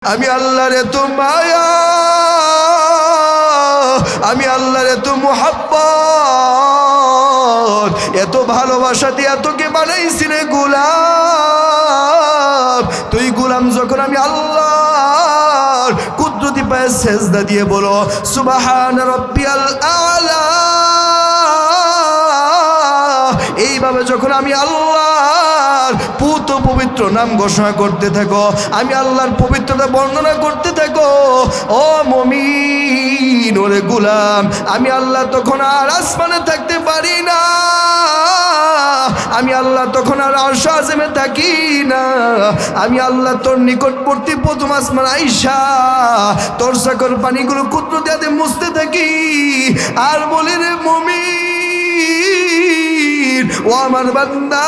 আমি আল্লাহর এত মায়া, আমি আল্লাহর এত মুহাব্বত, এত ভালোবাসা দিয়ে তোকে বানাইছি রে গোলাম। তুই গোলাম যখন আমি আল্লাহর কুদরতি পায়ে সেজদা দিয়ে বলো সুবহান রাব্বিয়াল আলা, এইভাবে যখন আমি আল্লাহর পুত পবিত্র নাম ঘোষণা করতে থাকো, আমি আল্লাহর পবিত্রতা বর্ণনা করতে থাকো, ও মুমিন ওরে গোলাম, আমি আল্লাহ তখন আর আসমানে থাকতে পারি না, আমি আল্লাহ তখন আর আরশ আযমে থাকি না, আমি আল্লাহ তোর নিকটবর্তী প্রথম আসমান আইসা তোর সাগর পানিগুলো কুদরতি হাতে মুছতে থাকি আর বলি রে মুমিন ও আমার বান্দা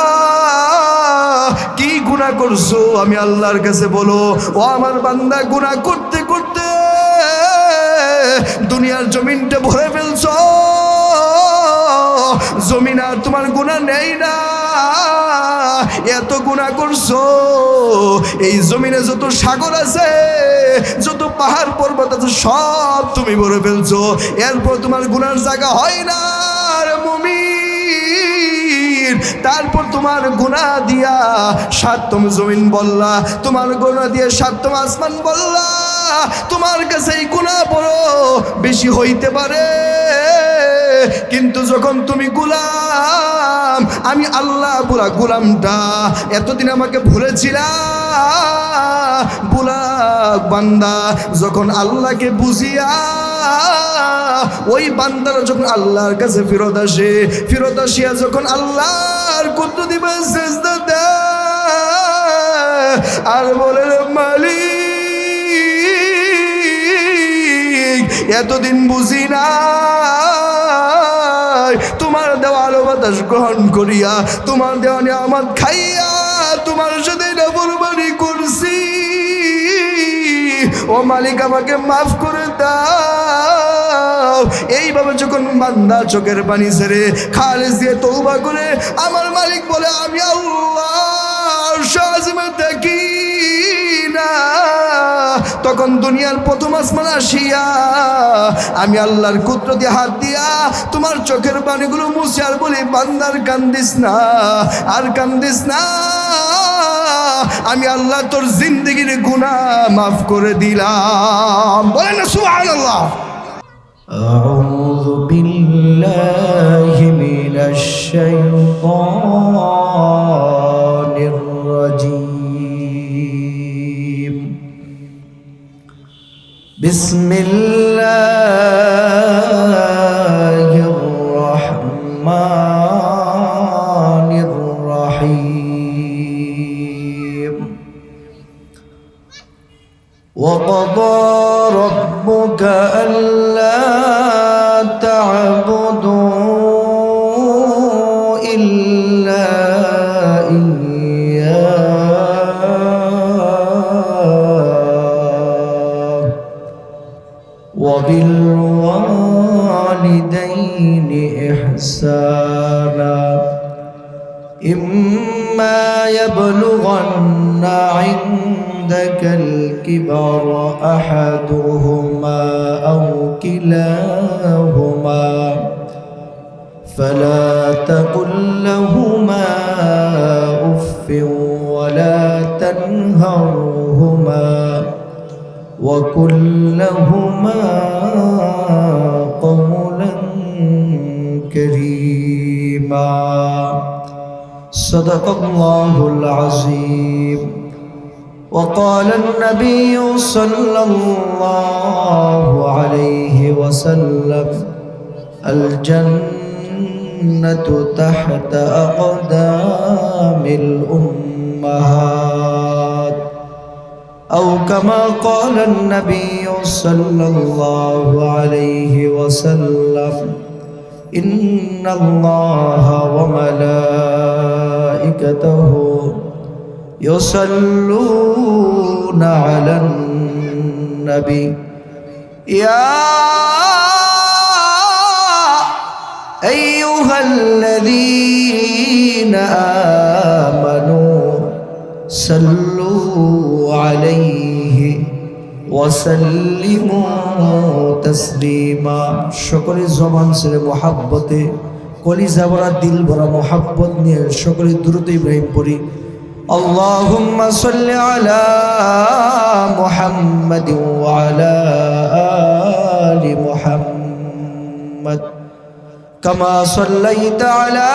কি গুনাহ করছো, আমি আল্লাহর কাছে বলো ও আমার বান্দা গুনাহ করতে করতে দুনিয়ার জমিনটা ভরে ফেলছো, জমিন আর তোমার গুনাহ নেই না, এত গুনাহ করছো, এই জমিনে যত সাগর আছে যত পাহাড় পর্বত আছে সব তুমি ভরে ফেলছো, এরপর তোমার গুনার জায়গা হয় না রে মুমিন। তারপর তোমার গুনাহ দিয়া সাতম জমিন বললা, তোমার গুনাহ দিয়ে সাতম আসমান বললা, তোমার কাছে এই গুনাহ বড় বেশি হইতে পারে, কিন্তু যখন তুমি গোলাম, আমি আল্লাহ পুরা গোলামটা এতদিন আমাকে ভুলেছিলা, বুলাক বান্দা যখন আল্লাহকে বুঝিয়া ওই বান্দারা যখন আল্লাহর কাছে ফেরত আসে, ফেরত আসিয়া যখন আল্লাহর কুদরতি পায়ে সেজদা দেয় আর বলে মালিক এতদিন বুঝি না তোমার দেওয়া আলো বাতাস গ্রহণ করিয়া তোমার দেওয়া নিয়ামত খাইয়া তোমার সাথে নাফরমানি করছি, ও মালিক আমাকে মাফ করে দাও। এইভাবে যখন বান্দা চোখের পানি ছেড়ে খালেস দিয়ে তওবা করে আমার মালিক বলে আমি আল্লাহ আরশ আযমে থাকি না, তখন দুনিয়ার প্রথম আসমান আসিয়া আমি আল্লাহর কুদরতি হাত দিয়া তোমার চোখের পানিগুলো মুছে আর বলি বান্দার কান্দিস না, আর কান্দিস না, আমি আল্লাহ তোর জিন্দেগির গুনাহ মাফ করে দিলাম। বলেন না সুবহানাল্লাহ। আউযু বিল্লাহি মিনাশ শাইতানির রাজীম। বিসমিল্লাহির রাহমানির রাহিম। وقضى ربك ألا تعبدوا إلا إياه وبالوالدين إحسانا إما يبلغن عندك الكبر أحدهما أو كلاهما فلا تقل لهما أف ولا تنهرهما وقل لهما قولا كريما. صدق الله العظيم. وقال النبي صلى الله عليه وسلم الجنة تحت أقدام الأمهات أو كما قال النبي صلى الله عليه وسلم إن الله وملائكته يصلون على النبي يا أيها الذين آمنوا صلوا عليه وسلموا تسليما সকলে জবান ছেড়ে মোহাব্বতে কলিজা ভরা দিল ভরা মোহাব্বত নিয়ে সকলে দুরূদ ইব্রাহিম পড়ি اللهم صل على محمد وعلى آل محمد كما صليت على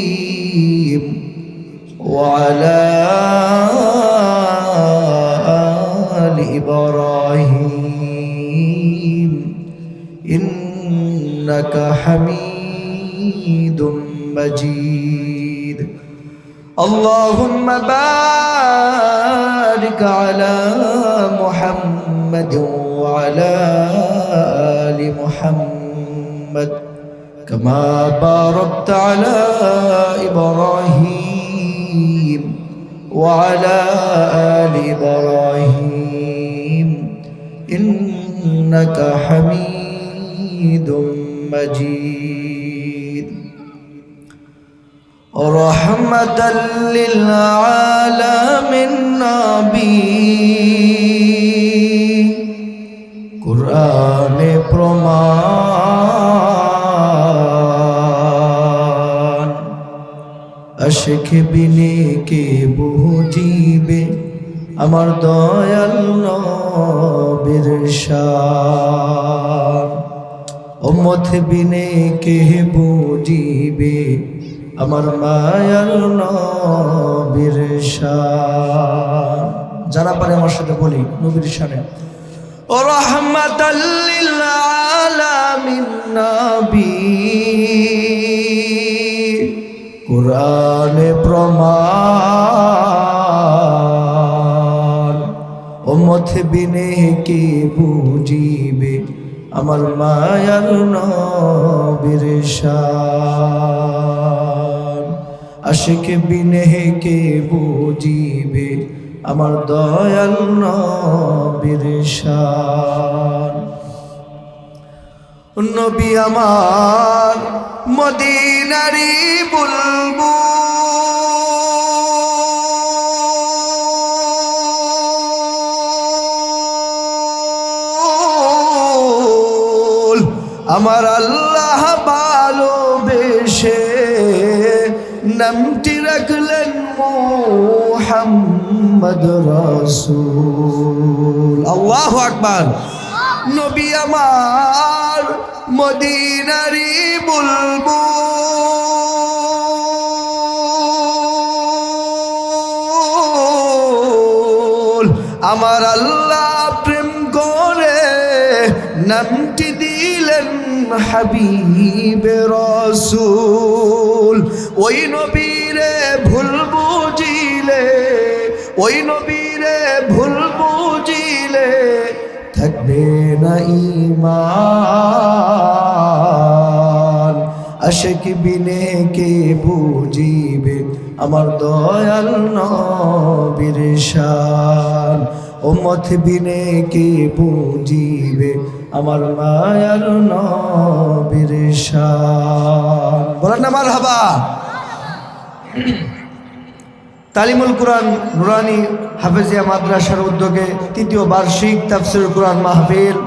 إبراهيم وعلى آل إبراهيم إنك حميد مجيد اللهم بارك على محمد وعلى آل محمد كما باركت على إبراهيم وعلى آل إبراهيم إنك حميد مجيد رحمة للعالمين نبي قرآن প্রমাণ আশিক বিনে কে বুঝিবে আমার দয়াল নবীর শান উম্মত বিনে কে বুঝিবে আমার মায়ার নবীর শান যারা পারে আমার সাথে বলি নবীর শানে রাহমাতাল লিল আলামিন নবী কুরআনে প্রমাণ উম্মত বিনে কে বুঝিবে আমার মায়ার নবীর শান আশিক বিনে কে বুঝিবে আমার দয়াল নবীর শান নবী আমার মদিনারি বুলবুল আমার আল্লাহ ভালোবেসে নামটি রাখলেন মুহাম্মদ রাসূল আল্লাহু আকবার নবী আমার মদিনারি বুলবুল আমার আল্লাহ প্রেম করে নামটি দিলেন হাবিবে রাসূল ওই নবীরে ভুল বুঝিলে ওই নবীরে ভুল বুঝিলে থাকবে না ঈমান আশিক বিনে কে বুঝিবে আমার দয়াল নবীর শান উম্মত বিনে কে বুঝিবে আমার মায়ার নবীর শান বলেন না মারহাবা তালিমুল কুরআন নুরানি হাফেজিয়া মাদ্রাসার উদ্যোগে তৃতীয় বার্ষিক তাফসীরুল কুরআন মাহফিল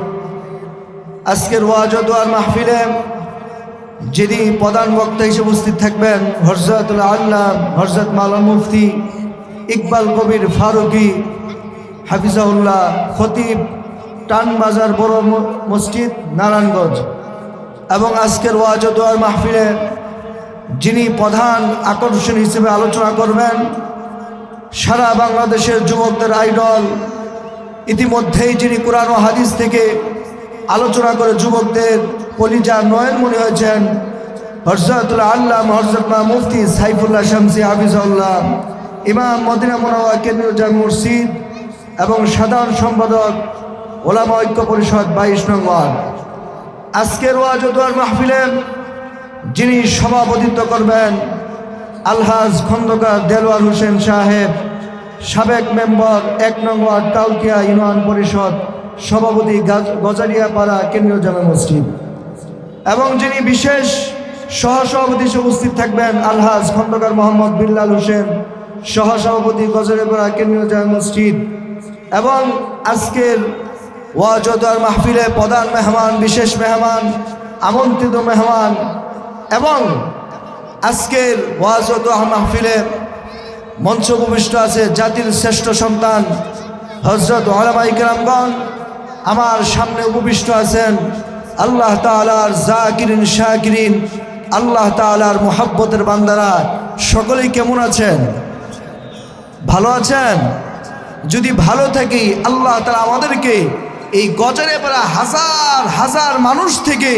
আজকের ওয়াজ ও দোয়ার মাহফিলে যিনি প্রধান বক্তা হিসেবে উপস্থিত থাকবেন হযরতুল আল্লামা হযরত মাওলানা মুফতি ইকবাল কবির ফারুকী হাফিজাহুল্লাহ খতিব টানবাজার বড় মসজিদ নারায়ণগঞ্জ এবং আজকের ওয়াজ ও দোয়ার মাহফিলে যিনি প্রধান আকর্ষণ হিসেবে আলোচনা করবেন সারা বাংলাদেশের যুবকদের আইডল ইতিমধ্যেই যিনি কুরআন ও হাদিস থেকে আলোচনা করে যুবকদের কলিজা নয়নমণি হয়েছেন হযরতুল আল্লামা হযরত মুফতি সাইফুল্লাহ শামসী হাফিজাহুল্লাহ ইমাম মদিনা মুনাওয়ারা কেন্দ্রীয় জামে মসজিদ এবং সাধারণ সম্পাদক ওলামা ঐক্য পরিষদ 22 নং ওয়ার্ড আজকের ওয়াজ ও দোয়ার মাহফিলে যিনি সভাপতিত্ব করবেন আলহাজ খন্দকার দেলোয়ার হোসেন সাহেব সাবেক মেম্বার 1 নং ওয়ার্ড তালকিয়া ইউনিয়ন পরিষদ সভাপতি গজারিয়াপাড়া কেন্দ্রীয় জামে মসজিদ এবং যিনি বিশেষ সহসভাপতি হিসেবে উপস্থিত থাকবেন আলহাজ খন্দকার মোহাম্মদ বিল্লাল হোসেন সহসভাপতি গজরেপাড়া কেন্দ্রীয় জামে মসজিদ এবং আজকের ওয়াজ ও দোয়ার মাহফিলে প্রধান মেহমান, বিশেষ মেহমান, আমন্ত্রিত মেহমান এবং আজকের ওয়াজ ও দোয়া মাহফিলে মঞ্চ উপবিষ্ট আছে জাতির শ্রেষ্ঠ সন্তান হযরত উলামায়ে কেরামগণ। আমার সামনে উপবিষ্ট আছেন আল্লাহ তাআলার জাকিরিন শাকিরিন, আল্লাহ তাআলার মুহাব্বতের বান্দারা। সকলেই কেমন আছেন? ভালো আছেন? যদি ভালো থাকি আল্লাহ তাআলা আমাদেরকে এই গজরেপাড়া হাজার হাজার মানুষ থেকে,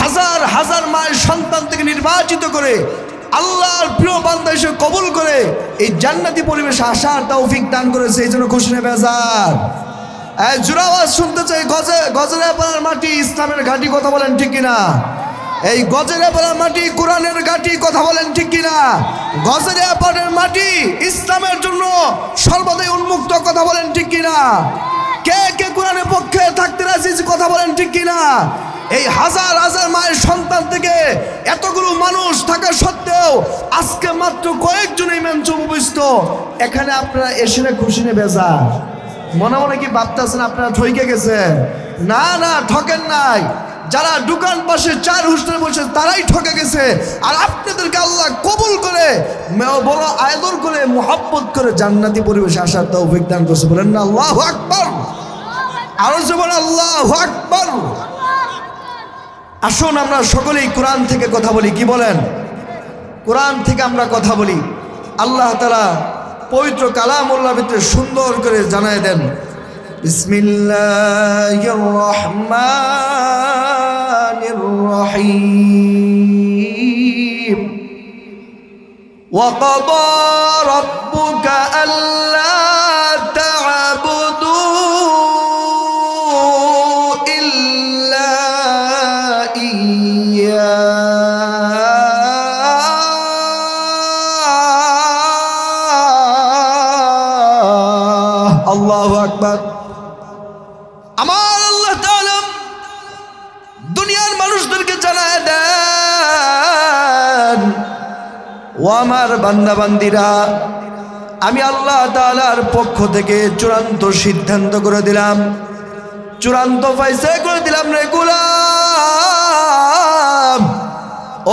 হাজার হাজার মায়ের সন্তান থেকে নির্বাচিত করে আল্লাহর প্রিয় বান্দা হিসেবে কবুল করে এই জান্নাতি পরিবেশে আসার তৌফিক দান করেছে। এই জন্য খুশি না বেজার? জোরে আওয়াজ শুনতে চাই। গজরেপাড়ার মাটি ইসলামের ঘাঁটি, কথা বলেন ঠিক কিনা? এই গজরেপাড়ার মাটি কোরআনের ঘাঁটি, কথা বলেন ঠিক কিনা? গজরেপাড়ার মাটি ইসলামের জন্য সর্বদাই উন্মুক্ত, কথা বলেন ঠিক কিনা? কে কে কোরআনের পক্ষে থাকতে রাজি, কথা বলেন ঠিক কিনা? এই হাজার হাজার মায়ের সন্তান থেকে এতগুলো মানুষ থাকা সত্ত্বেও আজকে মাত্র কয়েকজনই মঞ্চে উপবিষ্ট। এখানে আপনারা এসে খুশি নেই বেজার? মনে মনে কি ভাবতেছেন আপনারা ঠকে গেছেন? না না, ঠকেন নাই। যারা দোকান পাশে চার হুস্টে বসে তারাই ঠকে গেছে। আর আপনাদেরকে আল্লাহ কবুল করে বড় আদর করে মুহাব্বত করে জান্নাতি পরিবেশে আসার তৌফিক দান করছে। বলেন না আল্লাহু আকবার? আরো জোরে আল্লাহু আকবার। আসুন আমরা সকলেই কোরআন থেকে কথা বলি। কি বলেন? কোরআন থেকে আমরা কথা বলি। আল্লাহ তাআলা পবিত্র কালামুল্লাহর ভিতরে সুন্দর করে জানায় দেন, বিসমিল্লাহির রহমানির রহিম। ওয়া ক্বাদা রাব্বুকা আল্লা তা'বুদু ইল্লা ইয়্যা। আল্লাহু আকবার। আমার আল্লাহ তাআলা দুনিয়ার মানুষদেরকে জানায় দেন, ও আমার বান্দা বান্দিরা, আমি আল্লাহ তাআলার পক্ষ থেকে চূড়ান্ত সিদ্ধান্ত করে দিলাম, চূড়ান্ত ফয়সালা করে দিলাম রে গোলাম।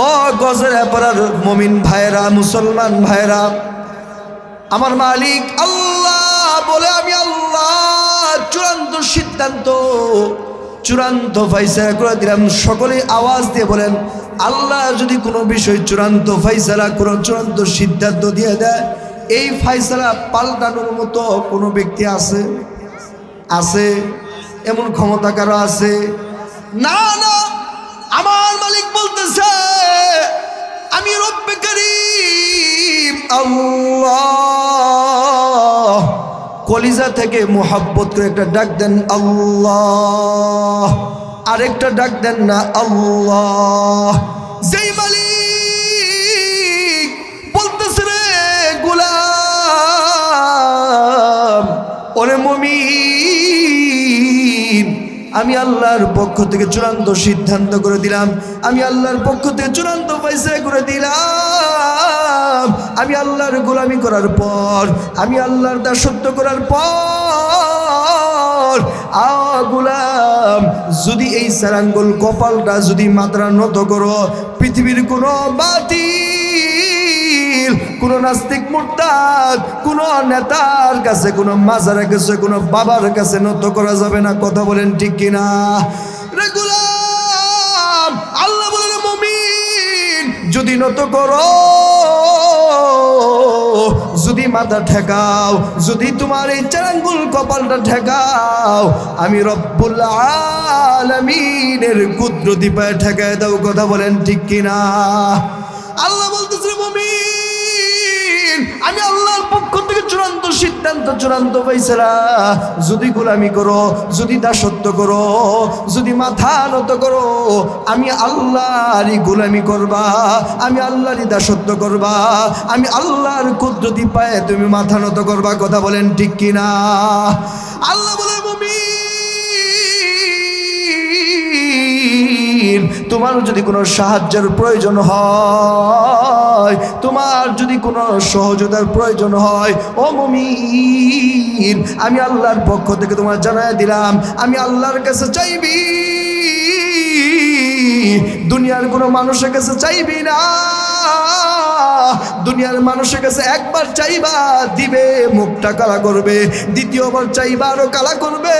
ও গজরেপাড়ার মুমিন ভাইরা, মুসলমান ভাইরা, আমার মালিক আল্লাহ বলে আমি আল্লাহ চূড়ান্ত সিদ্ধান্ত, চূড়ান্ত ফয়সালা করে দিলাম। সকলে আওয়াজ দিয়ে বলেন, আল্লাহ যদি কোনো বিষয় চূড়ান্ত ফয়সালা, কোনো চূড়ান্ত সিদ্ধান্ত দিয়ে দেয়, এই ফয়সালা পাল্টানোর মতো কোনো ব্যক্তি আছে? আছে? এমন ক্ষমতা কারো আছে? না না, আমার মালিক বলতেছে, আমি রব্বে কারীম আল্লাহ। কলিজা থেকে মুহাব্বত করে একটা ডাক দেন আল্লাহ, আরেকটা ডাক দেন না আল্লাহ। যেই মালিক বলতেছে রে গোলাম, ওরে মুমিন, আমি আল্লাহর পক্ষ থেকে চূড়ান্ত সিদ্ধান্ত করে দিলাম, আমি আল্লাহর পক্ষ থেকে চূড়ান্ত ফয়সালা করে দিলাম। আমি আল্লাহর গোলামি করার পর, আমি আল্লাহর দাসত্ব করার পর, গোলাম, যদি এই সারাঙ্গুল কপালটা যদি মাত্রা নত করো, পৃথিবীর কোনো বাতিল, কোনো নাস্তিক মুরতাদ, কোনো নেতার কাছে, কোনো মাজারের কাছে, কোনো বাবার কাছে নত করা যাবে না। কথা বলেন ঠিক কিনা? রে গোলাম, আল্লাহ বলেন মুমিন, যদি নত করো, যদি মাথা ঠেকাও, যদি তোমার এই চারাঙ্গুল কপালটা ঠেকাও, আমি রব্বুল আলামিনের কুদরতি পায়ে ঠেকায় দাও। কথা বলেন ঠিক কিনা? আল্লাহ বলতেছে মুমিন, আমি আল্লাহর পক্ষ থেকে চূড়ান্ত সিদ্ধান্ত, চূড়ান্ত ফয়সালা, যদি গোলামি করো, যদি দাসত্ব করো, যদি মাথা নত করো, আমি আল্লাহরই গোলামি করবা, আমি আল্লাহরই দাসত্ব করবা, আমি আল্লাহর কুদরতি পায়ে তুমি মাথা নত করবা। কথা বলেন ঠিক কিনা? আল্লাহ বলে মুমিন, তোমার যদি কোনো সাহায্যের প্রয়োজন হয়, হয়, তোমার যদি কোনো সহযোগিতার প্রয়োজন হয়, ও মুমিন, আমি আল্লাহর পক্ষ থেকে তোমার জানায় দিলাম, আমি আল্লাহর কাছে চাইবি, দুনিয়ার কোনো মানুষের কাছে চাইবি না। দুনিয়ার মানুষের কাছে একবার চাইবা, দিবে, মুখটা কালা করবে। দ্বিতীয়বার চাইবা, আরো কালা করবে।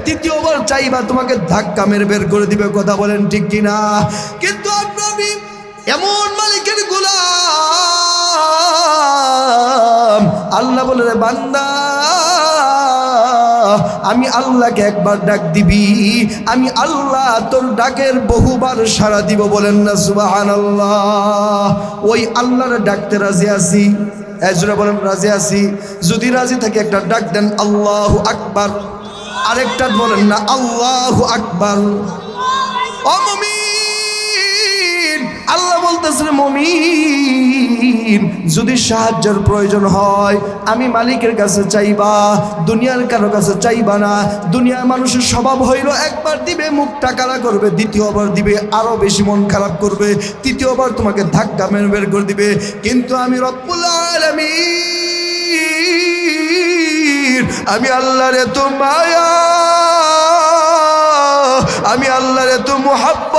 তৃতীয়বার চাইবা, তোমাকে ধাক্কা মেরে বের করে দিবে। কথা বলেন ঠিক কিনা? কিন্তু আপনি এমন মালিকের গোলাম, আল্লাহ বলে, রে বান্দা, আমি আল্লাহকে একবার ডাক দিবি, আমি আল্লাহ তোর ডাকের বহুবার সাড়া দিব। বলেন না সুবহানাল্লাহ? ওই আল্লাহর ডাকতে রাজি আছি? এজরা বলেন রাজি আছি? যদি রাজি থাকে একটা ডাক দেন, আল্লাহু আকবার। আরেকটা বলেন না, আল্লাহু আকবার। ও মুমিন, আল্লাহ বলতেছেন, মুমিন, যদি সাহায্যের প্রয়োজন হয়, আমি মালিকের কাছে চাইবা, দুনিয়ার কারো কাছে চাইবা না। দুনিয়ার মানুষের স্বভাব হইল একবার দিবে, মুখটা কালা করবে। দ্বিতীয়বার দিবে, আরো বেশি মন খারাপ করবে। তৃতীয়বার তোমাকে ধাক্কা মেরে বের করে দিবে। কিন্তু আমি রব্বুল আলামিন, আমি আল্লাহর এত মায়া, আমি আল্লাহর এত মুহাব্বত,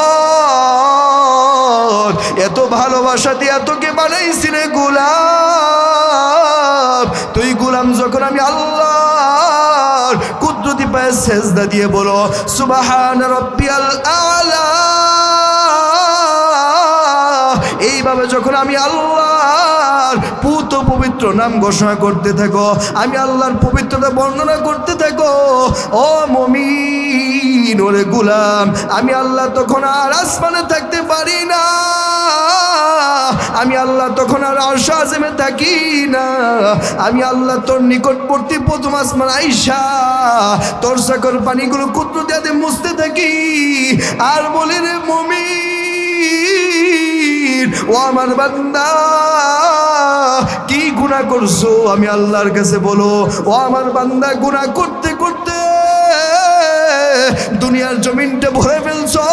এত ভালোবাসা দিয়ে তোকে বানাইছি রে গোলাম। তুই গোলাম যখন, আমি আল্লাহর কুদরতি পায়ে সেজদা দিয়ে বলো, সুবহান রাব্বিয়াল আলা। এইভাবে যখন আমি আল্লাহর পুত পবিত্র নাম ঘোষণা করতে থাকো, আমি আল্লাহর পবিত্রতা বর্ণনা করতে থাকো, ও মুমিন, ওরে গোলাম, আমি আল্লাহ তখন আর আসমানে থাকতে পারি না। আমি আল্লাহ তখন আর আরশ আযমে থাকি না। আমি আল্লাহ তোর নিকটবর্তী প্রথম আসমান আইসা তোর সাগর পানিগুলো কুদরতে মুছতে থাকি আর বলি, রে মুমিন, ও আমার বান্দা, কি গুনাহ করছো? আমি আল্লাহর কাছে বলো, ও আমার বান্দা, গুনাহ করতে করতে দুনিয়ার জমিনটা ভরে ফেলছো।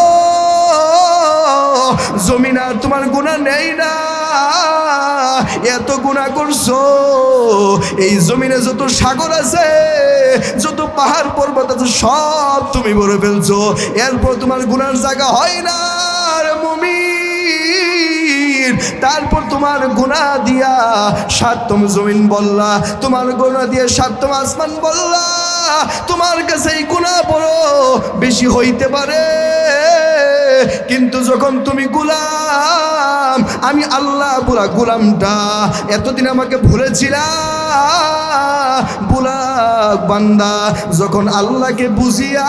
জমিন আর তোমার গুনাহ নেই না, এত গুনাহ করছো। এই জমিনে যত সাগর আছে, যত পাহাড় পর্বত আছে, সব তুমি ভরে ফেলছো। এরপর তোমার গুনার জায়গা হয় না রে মুমিন। তারপর তোমার গুনাহ দিয়া সাতম জমিন বললা, তোমার গুনাহ দিয়ে সাতম আসমান বললা। তোমার কাছে এই গুনাহ বড় বেশি হইতে পারে, কিন্তু যখন তুমি গোলাম, আমি আল্লাহ পুরা গোলামটা, এতদিন আমাকে ভুলেছিলা, বুলা বান্দা যখন আল্লাহকে বুঝিয়া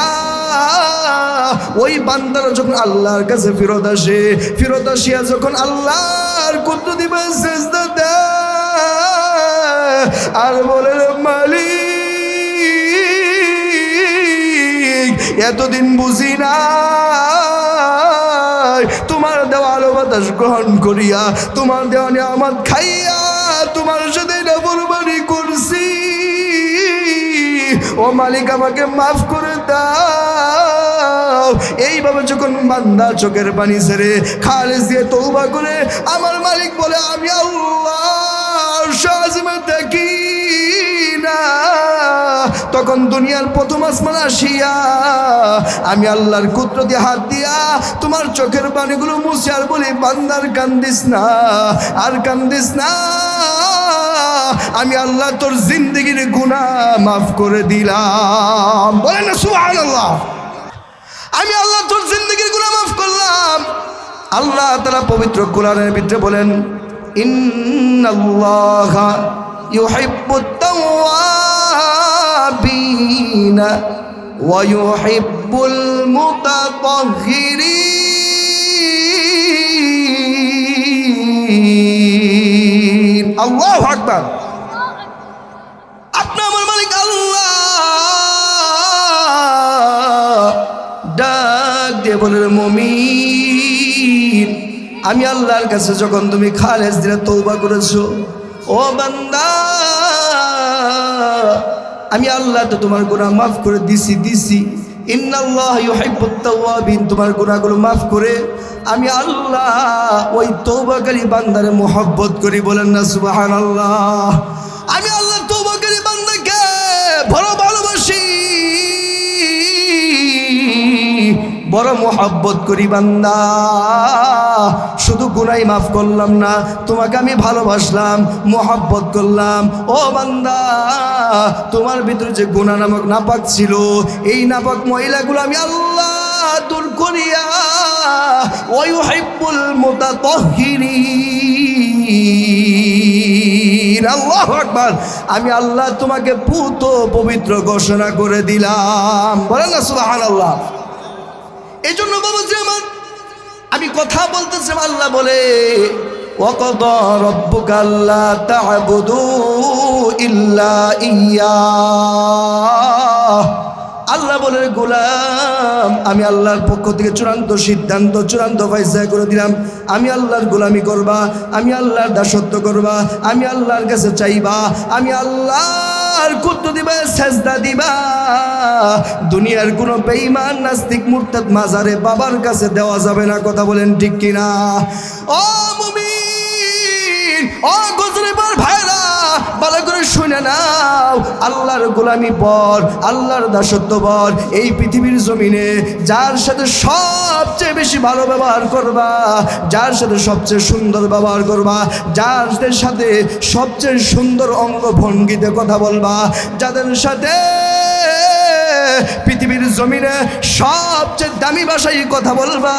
ওই বান্দারা যখন আল্লাহর কাছে ফেরত আসে, ফেরত আসিয়া যখন আল্লাহর কুদরতি পায়ে সেজদা দেয় আর বলে, মালিক, এতদিন বুঝি না, তোমার দেওয়া আলো বাতাস গ্রহণ করিয়া, তোমার দেওয়া নিয়ামত খাইয়া তোমার সাথে নাফরমানি করছি। ও মালিক, আমাকে মাফ করে দাও। এইভাবে যখন বান্দা চোখের পানি ছেড়ে খালেস দিয়ে তওবা করে, আমার মালিক বলে, আমি আল্লাহ আরশ আযমে থাকি না। তখন দুনিয়ার প্রথম আসমান আসিয়া আমি আল্লাহর কুদরতি হাত দিয়া তোমার চোখের পানিগুলো মুছে আর বলি, বান্দার কান্দিস না, আর কান্দিস না, আমি আল্লাহ তোর জিন্দেগির গুনাহ মাফ করে দিলাম। বলেন না সুবহানাল্লাহ? আমি আল্লাহ তোর জিন্দেগির গুনাহ মাফ করলাম। আল্লাহ তাআলা পবিত্র কোরআনের ভিতরে বলেন, ইন্নাল্লাহা ইউহিব্বুত তাওয়াবিনা ওয়া ইউহিব্বুল মুতাতাহহিরিন। আল্লাহু আকবার। আপনি আমার মালিক আল্লাহ ডাক দিয়ে বলেন, মুমিন, আমি আল্লাহর কাছে যখন তুমি খালেস দিলে তওবা করেছো, ও বান্দা, আমি আল্লাহ তো তোমার গুনাহ মাফ করে দিছি। ইন্নাল্লাহ ইউহিব্বুত তাওয়াবিন, তোমার গুনাহগুলো মাফ করে আমি আল্লাহ ওই তওবাকারী বান্দারে মোহব্বত করি, বলেন না সুবহানাল্লাহ। আমি আল্লাহ তওবাকারী বান্দাকে বড় ভালোবাসি, বড় মোহব্বত করি। বান্দা শুধু গুনাই মাফ করলাম না, তোমাকে আমি ভালোবাসলাম, মোহব্বত করলাম। ও বান্দা, তোমার ভিতরে যে গুনাহ নামক নাপাক ছিল, এই নাপাক মহিলাগুলো আমি আল্লাহ দূর করিয়া ওয়ায়ুহিব্বুল মুতাতাহহিরিন, আল্লাহু আকবার, আমি আল্লাহ তোমাকে পুত পবিত্র ঘোষণা করে দিলাম, বলেন না সুবহানাল্লাহ। এই জন্য বাবাজি আমার, আমি কথা বলতেছি, আল্লাহ বলে ওয়াকাদা রাব্বুকা আল্লা তা'বুদু ইল্লা ইয়্যাহ। আল্লাহ বলে গোলাম, আমি আল্লাহর পক্ষ থেকে চূড়ান্ত সিদ্ধান্ত, চূড়ান্ত ফায়সালা করে দিলাম, আমি আল্লাহর গোলামি করবা, আমি আল্লাহর দাসত্ব করবা, আমি আল্লাহর কাছে চাইবা, আমি আল্লাহর কুত্তু দিবা, সেজদা দিবা। দুনিয়ার কোনো বেঈমান নাস্তিক মুরতাদ মাজারে বাবার কাছে দেওয়া যাবে না, কথা বলেন ঠিক কিনা? ও মুমিন, ও গজরেবার ভাইরা, ভালো করে শুনে নাও, আল্লাহর গোলামি পর, আল্লাহর দাসত্ব পর, এই পৃথিবীর জমিনে যার সাথে সবচেয়ে বেশি ভালো ব্যবহার করবা, যার সাথে সবচেয়ে সুন্দর ব্যবহার করবা, যাদের সাথে সবচেয়ে সুন্দর অঙ্গভঙ্গিতে কথা বলবা, যাদের সাথে পৃথিবীর জমিনে সবচেয়ে দামি ভাষায় কথা বলবা,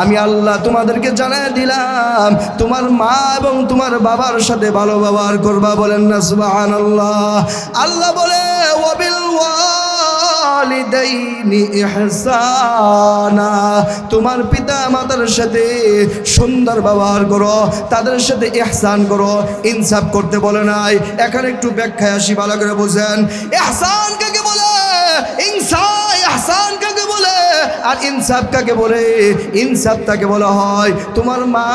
আমি আল্লাহ তোমাদেরকে জানাই দিলাম, তোমার মা এবং তোমার বাবার সাথে ভালো ব্যবহার করবা, বলেন না সুবহানাল্লাহ। আল্লাহ বলে ওয়াবিল ওয়ালিদাইনি ইহসানা, তোমার পিতা মাতার সাথে সুন্দর ব্যবহার করো, তাদের সাথে ইহসান করো। ইনসাফ করতে বলে নাই, এখানে একটু ব্যাখ্যায় আসি, ভালো করে বুঝেন। ইহসান কাকে বলে, ইহসান কাকে বলে, আর ইনসাফ কাকে বলে? ইনসাফ তাকে বলা হয়, তোমার মা,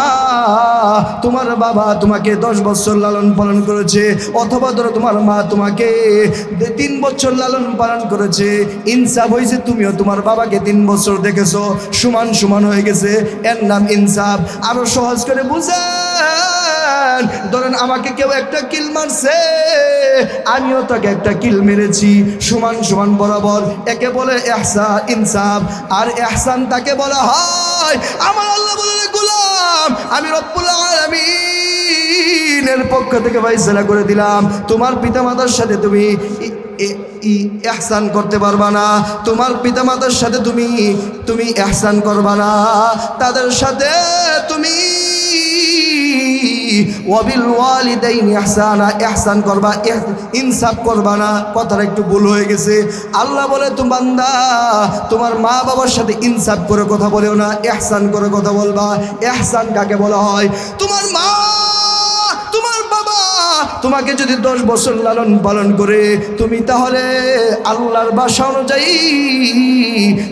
তোমার বাবা তোমাকে 10 বছর লালন পালন করেছে, অথবা ধরো তোমার মা তোমাকে 3 বছর লালন পালন করেছে। ইনসাফ হয়েছে তুমিও তোমার বাবাকে 3 বছর দেখেছো, সমান সমান হয়ে গেছে, এর নাম ইনসাফ। আরো সহজ করে বুঝেন, ধরেন আমাকে কেউ একটা কিল মারছে, আমিও তাকে একটা কিল মেরেছি, সমান সমান বরাবর, একে বলে ইহসান, ইনসাফ। আর ইহসান তাকে বলা হয়, আমার আল্লাহ বলে গোলাম, আমি রব্বুল আলামিনের পক্ষ থেকে ফয়সালা করে দিলাম, তোমার পিতামাতার সাথে তুমি ইহসান করতে পারবা না, তোমার পিতামাতার সাথে তুমি ইহসান করবা না, তাদের সাথে তুমি ওয়াবিল ওয়ালিদাইনি ইহসানা, ইহসান করবা, ইনসাফ করবা না। কথাটা একটু ভুল হয়ে গেছে। আল্লাহ বলে, তুমি বান্দা তোমার মা বাবার সাথে ইনসাফ করে কথা বলেও না, ইহসান করে কথা বলবা। ইহসান কাকে বলা হয়? তোমার মা, তোমার বাবা তোমাকে যদি 10 বছর লালন পালন করে, তুমি তাহলে আল্লাহর ভাষা অনুযায়ী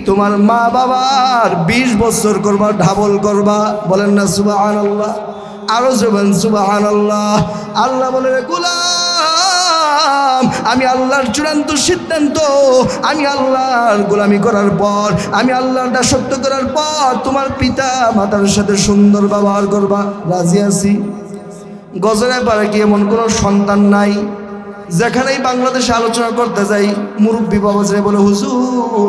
তোমার মা বাবার 20 বছর করবা, ডাবল করবা, বলেন না সুবহানাল্লাহ। আরো জবান সুবহানাল্লাহ। আল্লাহ বলে গোলাম, আমি আল্লাহর চূড়ান্ত সিদ্ধান্ত, আমি আল্লাহর গোলামি করার পর, আমি আল্লাহর দাসত্ব করার পর তোমার পিতা মাতার সাথে সুন্দর ব্যবহার করবা। রাজি আছি? গজরে পারে কি এমন কোনো সন্তান নাই? যেখানেই বাংলাদেশে আলোচনা করতে যাই, মুরব্বী বাবা যে বলে, হুজুর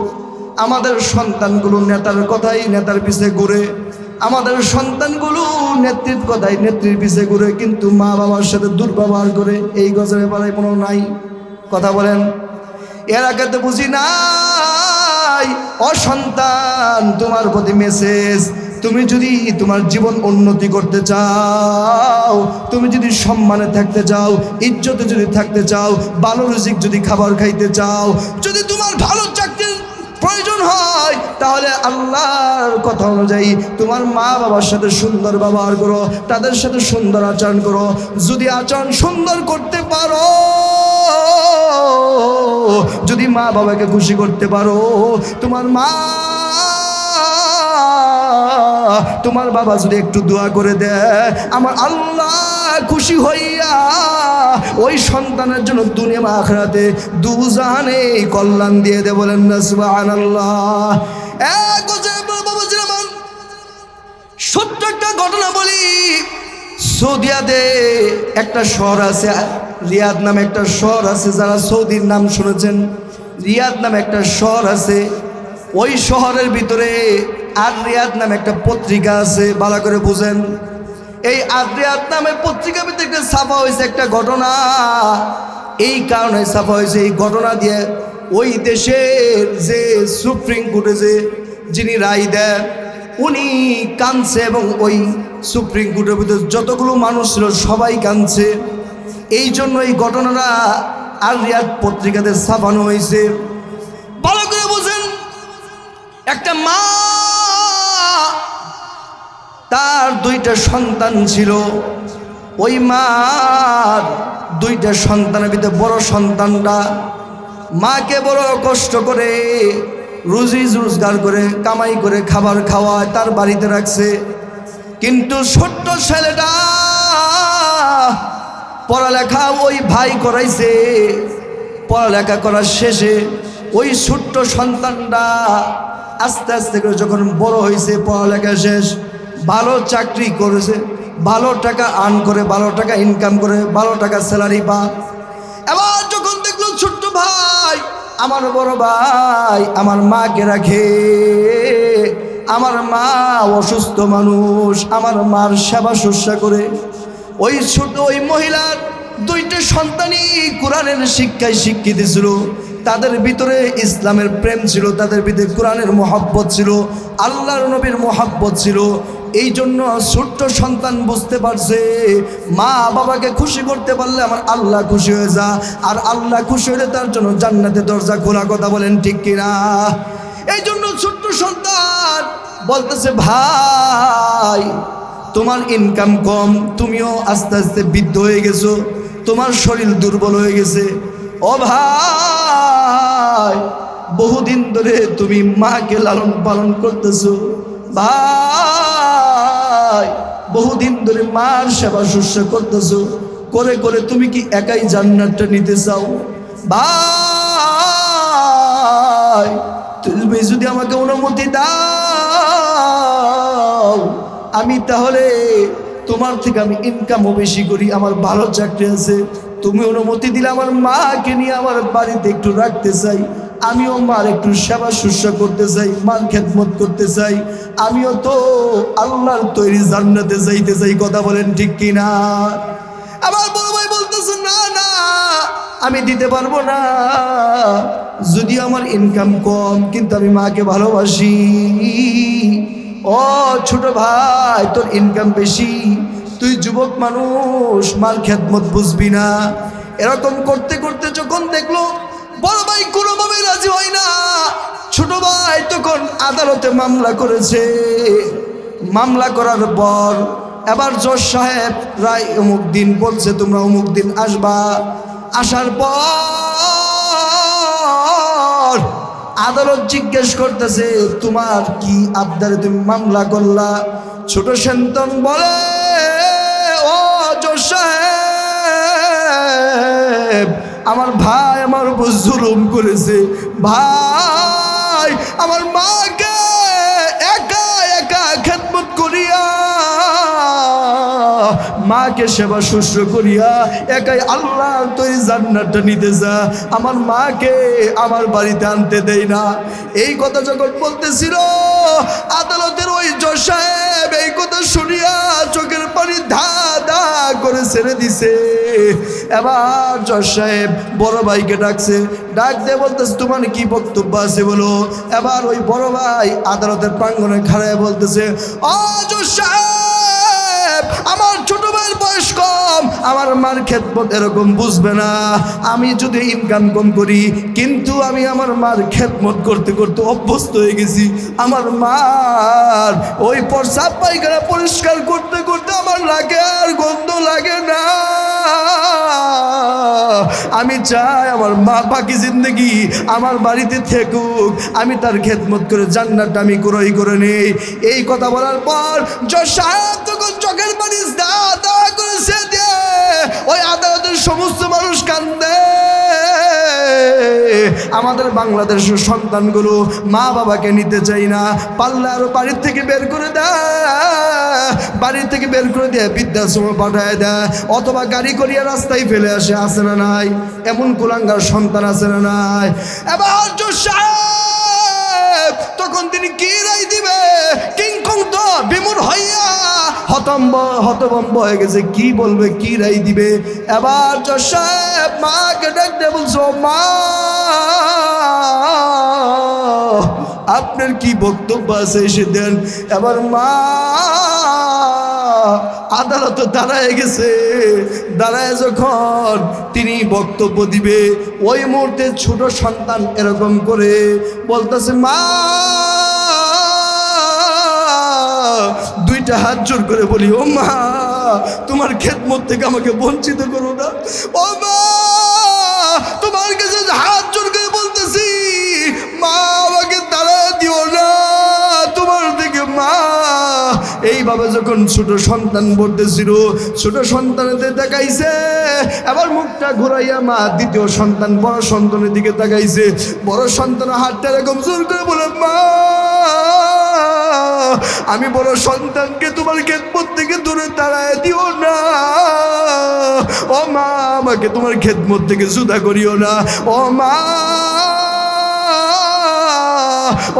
আমাদের সন্তানগুলো নেতার কথাই নেতার পিছে ঘুরে, আমাদের সন্তানগুলো নেত্রীর কথাই নেত্রীর পিছে ঘুরে, কিন্তু মা বাবার সাথে দুর্ব্যবহার করে। এই গজরে পাড়ায় কোনো নাই? কথা বলেন। এর আগে তো বুঝি নাই। অসন্তান, তোমার প্রতি মেসেজ, তুমি যদি তোমার জীবন উন্নতি করতে চাও, তুমি যদি সম্মানে থাকতে চাও, ইজ্জতে যদি থাকতে চাও, ভালো রুজিক যদি খাবার খাইতে চাও, যদি তোমার ভালো চাকরির প্রয়োজন হয়, তাহলে আল্লাহর কথা অনুযায়ী তোমার মা বাবার সাথে সুন্দর ব্যবহার করো, তাদের সাথে সুন্দর আচরণ করো। যদি আচরণ সুন্দর করতে পারো, যদি মা বাবাকে খুশি করতে পারো, তোমার বাবা যদি একটু দোয়া করে দেয়, আমার আল্লাহ খুশি হইয়া ওই সন্তানের জন্য দুনিয়া বা আখিরাতে দুজাহানে কল্যাণ দিয়ে দে, বলেন না সুবহানাল্লাহ। সত্য একটা ঘটনা বলি। সৌদিয়াতে একটা শহর আছে, রিয়াদ নামে একটা শহর আছে। যারা সৌদির নাম শুনেছেন, রিয়াদ নামে একটা শহর আছে। ওই শহরের ভিতরে আর রিয়াদ নামে একটা পত্রিকা আছে, ভালো করে বুঝেন। এই আর রিয়াদ নামের পত্রিকার ভিতরে একটা ছাপা হয়েছে একটা ঘটনা। এই কারণে ছাপা হয়েছে, এই ঘটনা দিয়ে ওই দেশের যে সুপ্রিম কোর্টে যে যিনি রায় দেন উনি কাঁদছে, এবং ওই সুপ্রিম কোর্টের ভিতরে যতগুলো মানুষ ছিল সবাই কাঁদছে। এই জন্য এই ঘটনাটা আর রিয়াদ পত্রিকাতে ছাপানো হয়েছে। ভালো করে বুঝেন, একটা মা তার দুইটা সন্তান ছিল। ওই মার দুইটা সন্তানের ভিতরে বড় সন্তানটা মাকে বড় কষ্ট করে রুজি রোজগার করে কামাই করে খাবার খাওয়ায় তার বাড়িতে রাখছে। কিন্তু ছোট্ট ছেলেটা পড়ালেখা ওই ভাই করাইছে। পড়ালেখা করার শেষে ওই ছোট্ট সন্তানটা আস্তে আস্তে করে যখন বড় হয়েছে, পড়ালেখা শেষ, ভালো চাকরি করেছে, ভালো টাকা আর্ন করে, ভালো টাকা ইনকাম করে, ভালো টাকা স্যালারি পা। এবার যখন দেখলো ছোট্ট ভাই, আমার বড় ভাই আমার মাকে রাখে, আমার মা অসুস্থ মানুষ, আমার মার সেবা শুশ্রূষা করে। ওই ছোট ওই মহিলার দুইটা সন্তানই কোরআনের শিক্ষায় শিক্ষিত ছিল, তাদের ভিতরে ইসলামের প্রেম ছিল, তাদের ভিতরে কোরআনের মহব্বত ছিল, আল্লাহর নবীর মহব্বত ছিল। এই জন্য ছোট্ট সন্তান বুঝতে পারছে মা বাবাকে খুশি করতে পারলে আমার আল্লাহ খুশি হয়ে যা, আর আল্লাহ খুশি হলে তার জন্য জান্নাতের দরজা খোলা। কথা বলেন ঠিক কিনা? এই জন্য ছোট্ট সন্তান বলতেছে, ভাই তোমার ইনকাম কম, তুমিও আস্তে আস্তে বৃদ্ধ হয়ে গেছো, তোমার শরীর দুর্বল হয়ে গেছে। ও ভাই, বহুদিন ধরে তুমি মাকে লালন পালন করতেছো, ভাই বহুদিন ধরে মার সেবা শুশ্রূষা করতেছো, করে করে তুমি কি একাই জান্নাতটা নিতে চাও? ভাই তুমি যদি আমাকে অনুমতি দাও, আমি তাহলে তোমার থেকে আমি ইনকামও বেশি করি, আমার ভালো চাকরি আছে, তুমি অনুমতি দিলে আমার মাকে নিয়ে আমার বাড়িতে একটু রাখতে চাই, আমিও মার একটু সেবা শুশ্রূষা করতে চাই, মার খেদমত করতে চাই, আমিও তো আল্লাহর তৈরি জান্নাতে যাইতে চাই। কথা বলেন ঠিক কিনা? আমার বড় ভাই বলতেছে, না না আমি দিতে পারবো না, যদি আমার ইনকাম কম, কিন্তু আমি মাকে ভালোবাসি। ও ছোট ভাই, তোর ইনকাম বেশি, তুই যুবক মানুষ, মার খেদমত বুঝবি না। এরকম করতে করতে যখন দেখলো বড় ভাই কোনোভাবে রাজি হয় না, ছোট ভাই তখন আদালতে মামলা করেছে। মামলা করার পর এবার জজ সাহেব রায় অমুক দিন বলছে, তোমরা অমুক দিন আসবা। আসার পর আদালত জিজ্ঞেস করতেছে, তোমার কি আবদারে তুমি মামলা করলা? ছোট সন্তান বলে, ও জজ সাহেব, আমার ভাই আমার উপর জুলুম করেছে, ভাই আমার মাকে একা একা খেদমত করিয়া, মাকে সেবা শুশ্রূষা করিয়া একাই আল্লাহ তুই জান্নাতটা নিতে যা, আমার মাকে আমার বাড়িতে আনতে দেয় না। এই কথা যখন বলতেছিল, আদালতের ওই জজ সাহেব এই কথা শুনিয়া চোখের পানি ধা ধা করে ছেড়ে দিছে। এবার জজ সাহেব বড় ভাইকে ডাকছে, ডাক দিয়ে বলতেছে, তোমার কি বক্তব্য আছে বলো। এবার ওই বড় ভাই আদালতের প্রাঙ্গণে খাড়ায় বলতেছে, ও জজ সাহেব, আমার ছোট ভাইয়ের বয়স কম, আমার মার খেদমত এরকম বুঝবে না। আমি যদি ইনকাম কম করি, কিন্তু আমি আমার মার খেদমত করতে করতে অভ্যস্ত হয়ে গেছি। আমার মার ওই প্রস্রাব পায়খানা পরিষ্কার করতে করতে আমার লাগে আর গন্ধ লাগে না। আমি চাই আমার মা বাকি জিন্দগি আমার বাড়িতে থেকুক, আমি তার খেদমত করে জান্নাতটা আমি ক্রয় করে নেই। এই কথা বলার পর জজ সাহেব তখন চোখের পানি দা দা করে সে দিয়ে ওই আদালতের সমস্ত মানুষ কান্দে। আমাদের বাংলাদেশের সন্তানগুলো মা বাবাকে নিতে চাই না, পাল্লা আরো বাড়ির থেকে বের করে দেয়, বাড়ির থেকে বের করে দিয়ে বৃদ্ধাশ্রমে পাঠায় দেয়, অথবা গাড়ি করিয়া রাস্তায় ফেলে আসে না নাই? এমন কুলাঙ্গার সন্তান আছে না নাই? এবার জজ সাহেব তখন তিনি কি রায় দিবে? কিংকং তো বিমূঢ় হইয়া হতভম্ব হয়ে গেছে, কি বলবে, কি রায় দিবে? এবার জজ সাহেব মাকে ডাকতে বলছো, মা আপনার কি বক্তব্য আছে এসে দেন। এবার মা আদালতে দাঁড়ায় গেছে, দাঁড়ায় যখন তিনি বক্তব্য দিবে, ওই মুহূর্তে ছোট সন্তান এরকম করে বলতেছে, মা, দুইটা হাত জোর করে বলি, ও মা, তোমার খেদমত থেকে আমাকে বঞ্চিত করো না। ও মা, তোমার কাছে হাত জোর করে বলতেছি, মা, আমাকে দাঁড়ায় দিও না তোমার থেকে। মা এইভাবে যখন ছোট সন্তান বলতেছিল, ছোট সন্তানেদের দেখাইছে, এবার মুখটা ঘুরাইয়া মা দ্বিতীয় সন্তান বড় সন্তানের দিকে তাকাইছে। বড় সন্তানের হাতটা এরকম জোর করে বলে, মা, আমি বড় সন্তানকে তোমার খেদমত থেকে দূরে তাড়ায় দিও না। ও মা, আমাকে তোমার খেদমত থেকে জুদা করিও না। ও মা,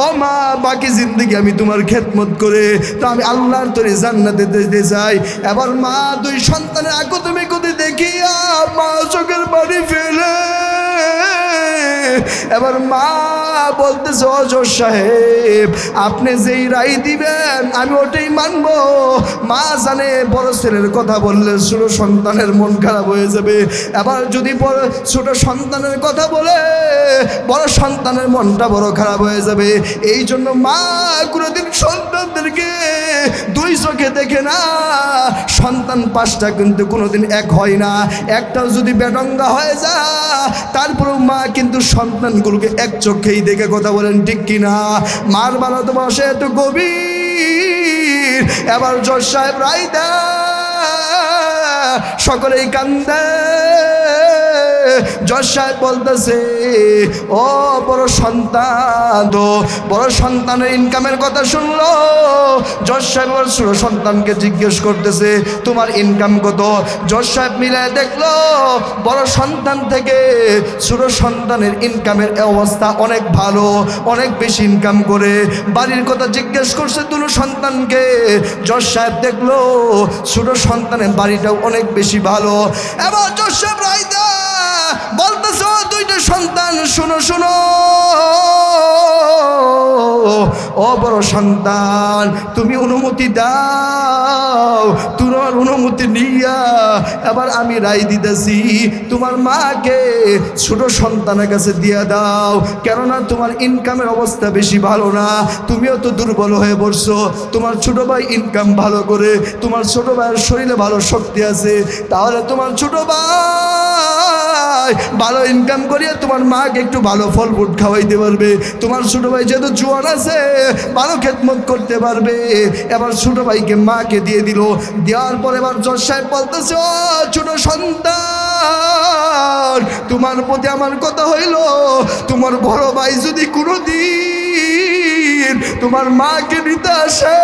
ও মা, বাকি জিন্দগি আমি তোমার খেদমত করে তো আমি আল্লাহর তরে জান্নাতে যেতে চাই। এবার মা দুই সন্তানের আকতমি কতে দেখিয়া মা চোখের পানি ফেলে। এবার মা বলতেছে, ও জজ সাহেব, আপনি যেই রায় দিবেন আমি ওটাই মানব। মা জানে বড় ছেলের কথা বললে ছোট সন্তানের মন খারাপ হয়ে যাবে, এবার যদি ছোট সন্তানের কথা বলে বড় সন্তানের মনটা বড় খারাপ হয়ে যাবে। এই জন্য মা কোনোদিন সন্তানদেরকে দুই চোখে দেখে না। সন্তান পাঁচটা কিন্তু কোনোদিন এক হয় না, একটাও যদি বেডঙ্গা হয়ে যায় তারপরেও মা কিন্তু সন্তানগুলোকে এক চোখেই দেখে কথা বলেন, ঠিক কিনা? মার বানাতে বসে এত গভীর। এবার জজ সাহেব রায় দেয়, সকলেই কান্দে। জজ সাহেব বলতেছে, ও বড় সন্তান, তো বড় সন্তানের ইনকামের কথা শুনলো। জজ সাহেব ছোট সন্তানকে জিজ্ঞেস করতেছে, তোমার ইনকাম কত? জজ সাহেব মিলায় দেখলো বড় সন্তান থেকে ছোট সন্তানের ইনকামের অবস্থা অনেক ভালো, অনেক বেশি ইনকাম করে। বাড়ির কথা জিজ্ঞেস করছে দুটো সন্তানকে। জজ সাহেব দেখলো ছোট সন্তানের বাড়িটাও অনেক বেশি ভালো। এবার জজ সাহেব রায় দেয়, বলতেছ, দুইটা সন্তান, শোনো শোনো, ও বড় সন্তান, তুমি অনুমতি দাও। তোমার অনুমতি নিয়া এবার আমি রায় দিতেছি, তোমার মাকে ছোট সন্তানের কাছে দিয়ে দাও। কেননা তোমার ইনকামের অবস্থা বেশি ভালো না, তুমিও তো দুর্বল হয়ে পড়ছো। তোমার ছোট ভাই ইনকাম ভালো করে, তোমার ছোট ভাইয়ের শরীরে ভালো শক্তি আছে, তাহলে তোমার ছোট ভাই ভালো ইনকাম করিয়া তোমার মাকে একটু ভালো ফল ফুট খাওয়াইতে পারবে। তোমার ছোট ভাই যেহেতু জোয়ান আছে, ভালো খেদমত করতে পারবে। এবার ছোট ভাইকে মাকে দিয়ে দিল। দেওয়ার পর এবার জজ সাহেব বলতেছে, ও ছোট সন্তান, তোমার প্রতি আমার কথা হইল, তোমার বড় ভাই যদি কোনোদিন তোমার মাকে নিতে আসে,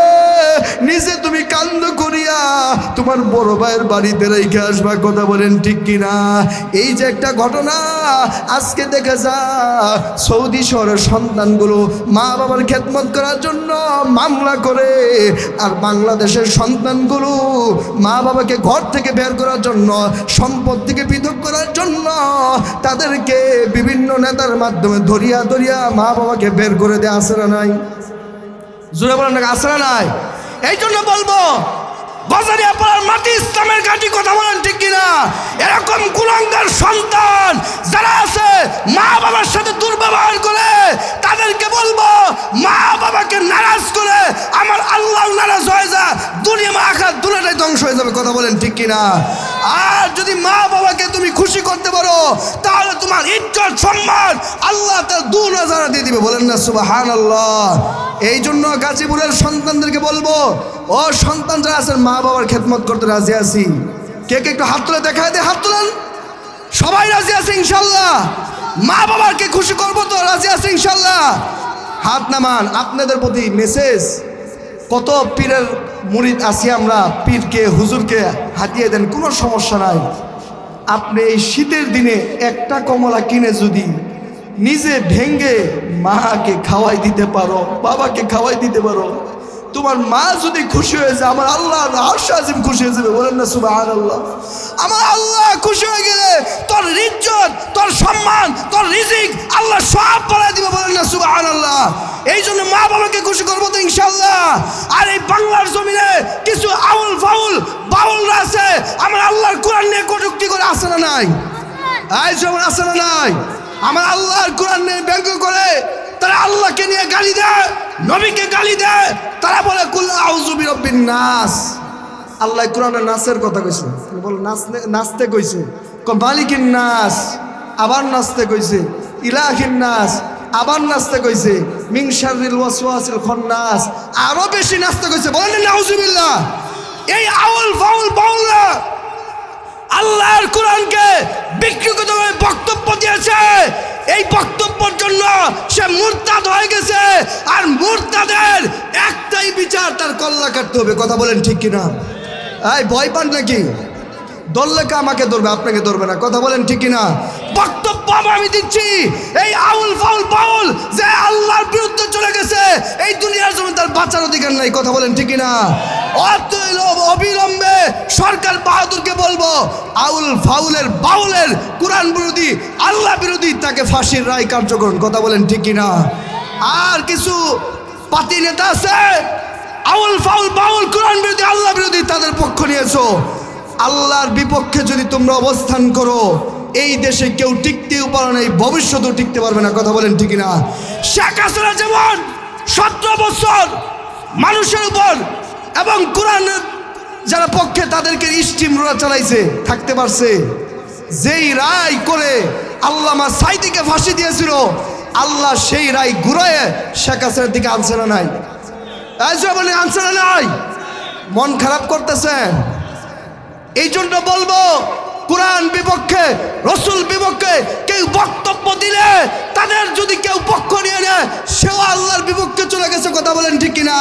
নিজে তুমি কান্দ করিয়া তোমার বড় ভাইয়ের বাড়িতে রেখে আসবা। কথা বলেন, ঠিক কিনা? এই যে একটা ঘটনা আজকে দেখা যায়, সৌদি শহরের সন্তানগুলো মা বাবার খেদমত করার জন্য মামলা করে, আর বাংলাদেশের সন্তানগুলো মা বাবাকে ঘর থেকে বের করার জন্য, সম্পদ থেকে পৃথক করার জন্য তাদেরকে বিভিন্ন নেতার মাধ্যমে ধরিয়া ধরিয়া মা বাবাকে বের করে দেয়। আসে না নাই? জোরে বলেন না, আসে না নাই? এই জন্য বলবো, বাজারিয়া পাড়ার মাটি ইসলামের ঘাঁটি, কথা বলেন, ঠিক কিনা? এরকম কুলাঙ্গার সন্তান যারা আছে মা বাবার সাথে দুর্ব্যবহার করে, তাদেরকে বলবো, মা বাবাকে নারাজ করে আমার আল্লাহ নারাজ হয়ে যায়, দুনিয়া মা আখিরাত দুটোটাই ধ্বংস হয়ে যাবে। কথা বলেন, ঠিক কিনা? আর যদি মা বাবাকে তুমি খুশি করতে পারো, তাহলে তোমার ইজ্জত সম্মান আল্লাহ তার দুনাজারা দিয়ে দিবে। বলেন না সুবহানাল্লাহ? এই জন্য গাজীপুরের সন্তানদেরকে বলবো, ও সন্তান যারা আছেন মা বাবার খেদমত করতে রাজি আছি, কে কে একটু হাত তুলে দেখায় দে, হাত তুলেন। সবাই রাজি আছে ইনশাল্লাহ? মা বাবাকে খুশি করবো তো, রাজি আছে ইনশাল্লাহ? হাত নামান। আপনাদের প্রতি মেসেজ, কত পীরের মুরিদ আছি আমরা, পীরকে হুজুরকে হাতিয়ে দেন, কোনো সমস্যা নাই। আপনি এই শীতের দিনে একটা কমলা কিনে যদি নিজে ভেঙ্গে মাকে খাওয়াই দিতে পারো, বাবাকে খাওয়াই দিতে পারো, তোমার মা যদি খুশি হয়ে যায়, আমার আল্লাহ আরশ আজিম খুশি হয়ে যাবে। বলেন না সুবহানাল্লাহ? আমার আল্লাহ খুশি হয়ে গেলে তোর ইজ্জত, তোর সম্মান, তোর রিজিক আল্লাহ সব বাড়ায় দিবে। বলেন না সুবহানাল্লাহ? এই জন্য মা বাবাকে খুশি করবো তো ইনশাল্লাহ। আর এই বাংলার জমিনে কিছু আউল ফাউল বাউলরা আছে, আমার আল্লাহর কোরআন নিয়ে কটূক্তি করে, আছে না নাই? এই যেমন আছে না নাই? আমার আল্লাহর কোরআন নিয়ে ব্যঙ্গ করে, তারা আল্লাহকে নিয়ে গালি দেয়, নবীকে গালি দেয়, তারা বলে কুল আউযু বিরাব্বিন নাস। আল্লাহ কোরআনে নাসের কথা কইছে, বলে নাচতে কইছে, মালিকিন নাস আবার নাচতে কইছে, ইলাহিন নাস আবার নাচতে কইছে, মিন শাররিল ওয়াসওয়াসিল খান্নাস আরো বেশি নাচতে কইছে। বলেন নাউজুবিল্লাহ। এই আউল ফাউল বাউলরা আল্লাহর কোরআনকে বিকৃতভাবে বক্তব্য দিয়েছে। এই বক্তব্যের জন্য সে মুরতাদ হয়ে গেছে। আর মুরতাদের একটাই বিচার, তার কল্লা কাটতে হবে। কথা বলেন ঠিক কিনা? এই ভয় পান নাকি? ধরলেকে আমাকে ধরবে, আপনাকে ধরবে না। কথা বলেন ঠিক কিনা? বক্তব্য আমি দিচ্ছি, এই আউল ফাউল বাউল যে আল্লাহর বিরুদ্ধে চলে গেছে, এই দুনিয়ার জন্য তার বাঁচার অধিকার নাই। কথা বলেন ঠিক কিনা? অবিলম্বে সরকার বাহাদুরকে বলবো, আউল ফাউলের বাউলের কোরআন বিরোধী, আল্লাহ বিরোধী, তাকে ফাঁসির রায় কার্যকর। কথা বলেন ঠিক কিনা? আর কিছু পাতি নেতা আছে, আউল ফাউল বাউল কোরআন বিরোধী, আল্লাহ বিরোধী, তাদের পক্ষ নিয়েছো। আল্লাহর বিপক্ষে যদি তোমরা অবস্থান করো, এই দেশে কেউ টিকতেও পারে না, এই ভবিষ্যতেও টিকতে পারবে না। কথা বলেন ঠিক না? শেখ হাসিনা যেমন 17 বছর মানুষের উপর এবং কোরআনের যারা পক্ষে তাদেরকে স্টিমরোলার চালাইছে, থাকতে পারছে। যেই রায় করে আল্লামা সাইদিকে ফাঁসি দিয়েছিল, আল্লাহ সেই রায় ঘুরায় শেখ হাসিনার দিকে আনছে না নাই? বলে আনছে না নাই? মন খারাপ করতেছেন? এই জন্য বলবো, কোরআন বিপক্ষে, রসুল বিপক্ষে কেউ বক্তব্য দিলে, তাদের যদি কেউ পক্ষ নিয়ে নেয়, সেও আল্লাহর বিপক্ষে চলে গেছে। কথা বলেন ঠিক কিনা?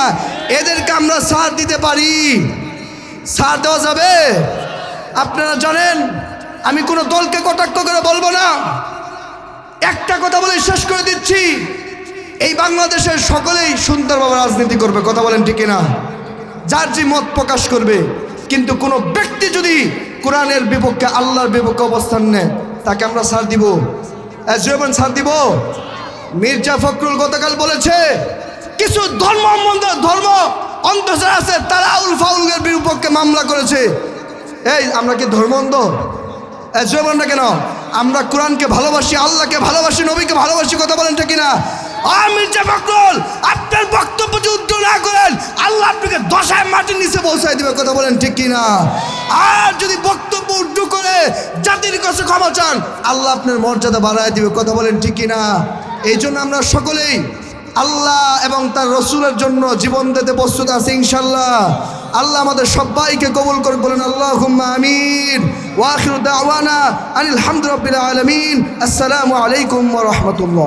এদেরকে আমরা সাথ দিতে পারি? সাথ দেওয়া যাবে? আপনারা জানেন, আমি কোনো দলকে কটাক্ষ করে বলবো না। একটা কথা বলে শেষ করে দিচ্ছি, এই বাংলাদেশের সকলেই সুন্দরভাবে রাজনীতি করবে। কথা বলেন ঠিক কিনা? যার যে মত প্রকাশ করবে, কিন্তু কোনো ব্যক্তি যদি কোরআনের বিপক্ষে, আল্লাহর বিপক্ষে অবস্থান নেয়, তাকে আমরা ছাড় দিব? ছাড় দিব? মির্জা ফখরুল গতকাল বলেছে, কিছু ধর্ম অন্ধ যারা আছে, তারা আউল ফাউলের বিপক্ষে মামলা করেছে। এই আমরা কি ধর্ম অন্ধ? না কেন? আমরা কোরআনকে ভালোবাসি, আল্লাহকে ভালোবাসি, নবীকে ভালোবাসি। কথা বলেন ঠিক কিনা? মির্জা ফখরুল, আপনার বক্তব্য যদি উদ্যোগ না করেন, আল্লাহ আপনাকে দশায় মাটির নিচে পৌঁছায় দিবে। কথা বলেন ঠিক কিনা? আর যদি বক্তব্য উদ্যোগ করে জাতির কাছে ক্ষমা চান, আল্লাহ আপনার মর্যাদা বাড়ায় দিবে। কথা বলেন ঠিক কিনা? এই জন্য আমরা সকলেই আল্লাহ এবং তার রসুলের জন্য জীবন দিতে প্রস্তুত আছি ইনশাল্লাহ। আল্লাহ আমাদের সবাইকে কবুল করে। বলেন আল্লাহুম্মা আমিন। ওয়া আখিরু দাওয়ানা আনিল হামদুলিল্লাহি রাব্বিল আলামিন। আসসালামু আলাইকুম ওয়া রাহমাতুল্লাহ।